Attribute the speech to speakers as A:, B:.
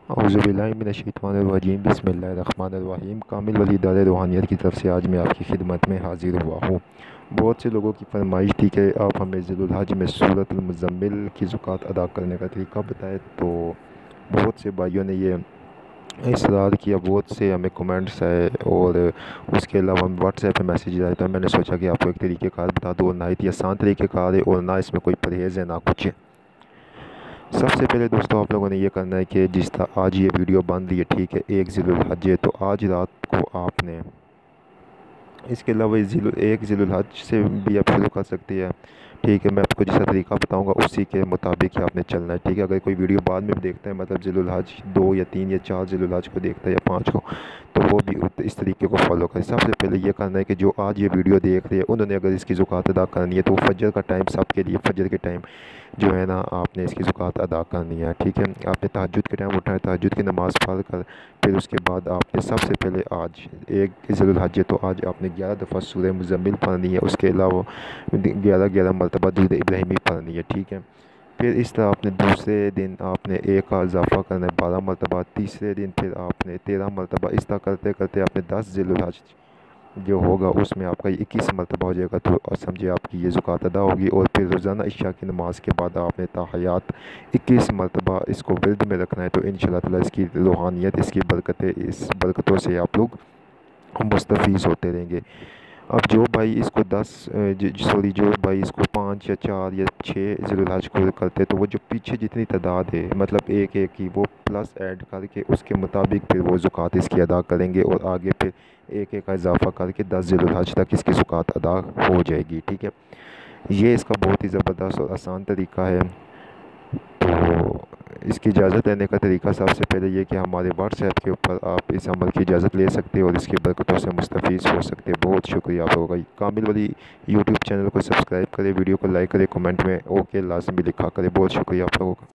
A: अऊज़ुबिल्लाहिमिनश्शैतानिर्रजीम बिस्मिल्लाहिर्रहमानिर्रहीम। कामिल वली इदारे रूहानियत की तरफ से आज मैं आपकी खिदमत में हाज़िर हुआ हूँ। बहुत से लोगों की फरमाइश थी कि आप हमें ज़िलुल-हज में सूरतुल मुज़म्मिल की ज़कात अदा करने का तरीका बताएं, तो बहुत से भाइयों ने ये इसरार किया, बहुत से हमें कमेंट्स आए और उसके अलावा हमें व्हाट्सएप पे मैसेज आए। तो मैंने सोचा कि आपको एक तरीक़ेकार बता दूँ, और नहायत ही आसान तरीक़ेकार है और ना इसमें कोई परहेज़ है ना कुछ है। सबसे पहले दोस्तों, आप लोगों ने ये करना है कि जिस तरह आज ये वीडियो बन रही है, ठीक है, 1 ज़िलुल-हज है, तो आज रात को आपने इसके अलावा एक ज़िलुल-हज से भी आप शुरू कर सकते हैं। ठीक है, मैं आपको जैसा तरीका बताऊंगा उसी के मुताबिक ही आपने चलना है। ठीक है, अगर कोई वीडियो बाद में भी देखता है, मतलब ज़िलुल-हज 2 या 3 या 4 ज़िलुल-हज को देखता है या 5 को, तो वो भी इस तरीके को फॉलो करें। सबसे पहले ये करना है कि जो आज ये वीडियो देख रहे हैं उन्होंने अगर इसकी ज़कात अदा करनी है, तो फजर का टाइम सबके लिए, फजर के टाइम जो है ना, आपने इसकी ज़कात अदा करनी है। ठीक है, आपने तहज्जुद के टाइम उठना है, तहज्जुद की नमाज़ पढ़ कर फिर उसके बाद आपने सबसे पहले आज 1 ज़िलुल-हज है, तो आज आपने 11 दफ़ा सूरह मुज़म्मिल पढ़नी है। उसके अलावा 11 मरतबा दुरूद इब्राहिमी पढ़नी है। ठीक है, फिर इस तरह आपने दूसरे दिन आपने एक का इजाफ़ा करना है 12 मरतबा, तीसरे दिन फिर आपने 13 मरतबा, इस तरह करते करते आपने 10 ज़िलुल-हज जो होगा उसमें आपका 21 मरतबा हो जाएगा। तो समझिए आपकी ये ज़कात अदा होगी। और फिर रोज़ाना इशा की नमाज़ के बाद आपने ताहियात 21 मरतबा इसको विर्द में रखना है। तो इंशाअल्लाह ताला इसकी रूहानियत, इसकी बरकतें, इस बरकतों से आप लोग मुस्तफ़ीज़ होते रहेंगे। अब जो भाई इसको 5 या 4 या 6 ज़िलुल-हज को करते, तो वो जो पीछे जितनी तादाद है, मतलब एक की, वो प्लस ऐड करके उसके मुताबिक फिर वो ज़कात इसकी अदा करेंगे और आगे फिर एक का इजाफ़ा करके 10 ज़िलुल-हज तक इसकी ज़कात अदा हो जाएगी। ठीक है, ये इसका बहुत ही ज़बरदस्त और आसान तरीका है। तो इसकी इजाज़त लेने का तरीका सबसे पहले ये कि हमारे व्हाट्सएप के ऊपर आप इस अमल की इजाज़त ले सकते हो और इसकी बरकतों से मुस्तफ़ीज़ हो सकते हैं। बहुत शुक्रिया आप लोगों का। कामिल वली यूट्यूब चैनल को सब्सक्राइब करें, वीडियो को लाइक करें, कमेंट में ओके लाज़मी लिखा करें। बहुत शुक्रिया आप लोगों का।